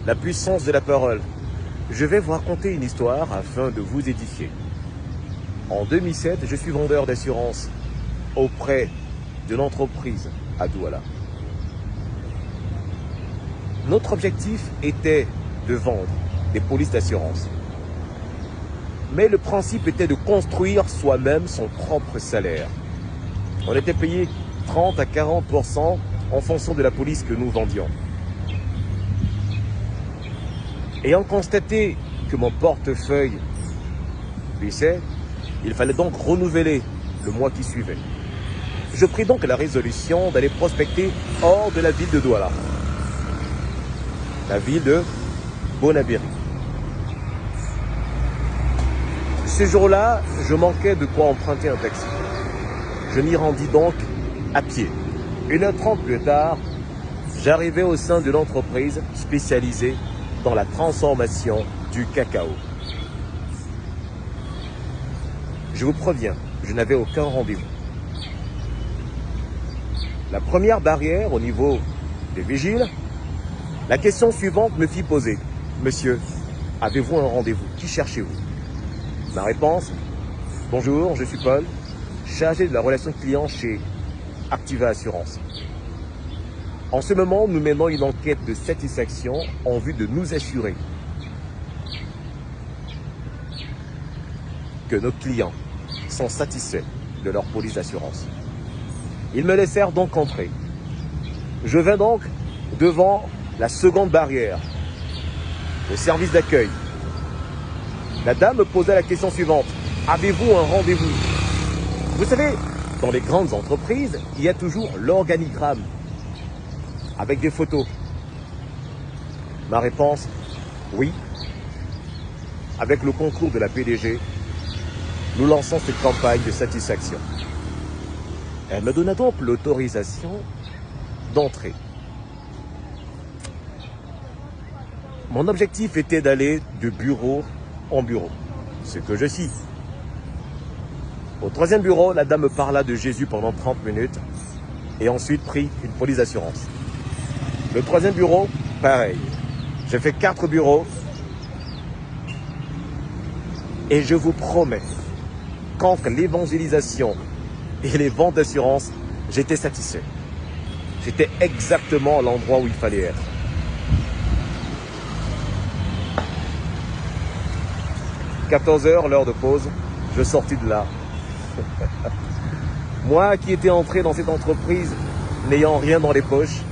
la puissance de la parole. Je vais vous raconter une histoire afin de vous édifier. En 2007, je suis vendeur d'assurance auprès d'une entreprise à Douala. Notre objectif était de vendre des polices d'assurance. Mais le principe était de construire soi-même son propre salaire. On était payé 30 à 40% en fonction de la police que nous vendions. Ayant constaté que mon portefeuille baissait, il fallait donc renouveler le mois qui suivait. Je pris donc la résolution d'aller prospecter hors de la ville de Douala, la ville de Bonabéry. Ce jour-là, je manquais de quoi emprunter un taxi. Je m'y rendis donc à pied. 1h30 plus tard, j'arrivais au sein de l'entreprise spécialisée dans la transformation du cacao. Je vous préviens, je n'avais aucun rendez-vous. La première barrière au niveau des vigiles, la question suivante me fit poser. Monsieur, avez-vous un rendez-vous? Qui cherchez-vous? Ma réponse, bonjour, je suis Paul, chargé de la relation client chez Activa Assurance. En ce moment, nous menons une enquête de satisfaction en vue de nous assurer que nos clients sont satisfaits de leur police d'assurance. Ils me laissèrent donc entrer. Je vins donc devant la seconde barrière, le service d'accueil. La dame me posa la question suivante. Avez-vous un rendez-vous? Vous savez, dans les grandes entreprises, il y a toujours l'organigramme avec des photos. Ma réponse, oui. Avec le concours de la PDG, nous lançons cette campagne de satisfaction. Elle me donna donc l'autorisation d'entrer. Mon objectif était d'aller de bureau en bureau, ce que je suis. Au troisième bureau, la dame me parla de Jésus pendant 30 minutes et ensuite prit une police d'assurance. Le troisième bureau, pareil. J'ai fait 4 bureaux et je vous promets qu'entre l'évangélisation et les ventes d'assurance, j'étais satisfait. J'étais exactement à l'endroit où il fallait être. « 14h, l'heure de pause, je sortis de là. Moi qui étais entré dans cette entreprise n'ayant rien dans les poches,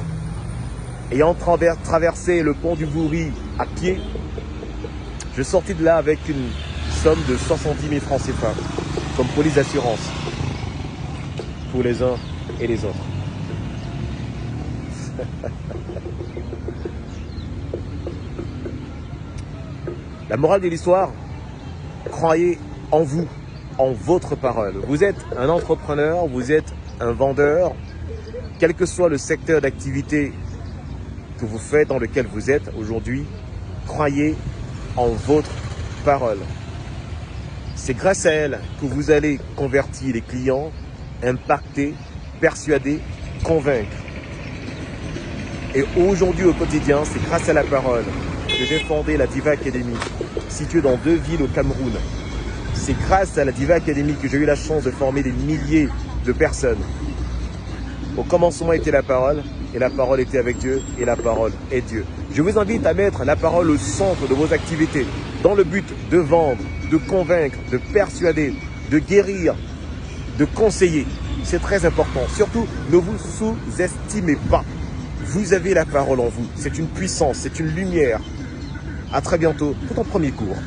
ayant traversé le pont du Bourri à pied, je sortis de là avec une somme de 70 000 francs CFA comme police d'assurance pour les uns et les autres. La morale de l'histoire, croyez en vous, en votre parole. Vous êtes un entrepreneur, vous êtes un vendeur, quel que soit le secteur d'activité que vous faites, dans lequel vous êtes aujourd'hui, croyez en votre parole. C'est grâce à elle que vous allez convertir les clients, impacter, persuader, convaincre. Et aujourd'hui, au quotidien, c'est grâce à la parole que j'ai fondé la Diva Academy, située dans 2 villes au Cameroun. C'est grâce à la Diva Academy que j'ai eu la chance de former des milliers de personnes. Au commencement était la parole, et la parole était avec Dieu, et la parole est Dieu. Je vous invite à mettre la parole au centre de vos activités, dans le but de vendre, de convaincre, de persuader, de guérir, de conseiller. C'est très important. Surtout, ne vous sous-estimez pas. Vous avez la parole en vous. C'est une puissance, c'est une lumière. À très bientôt pour ton premier cours.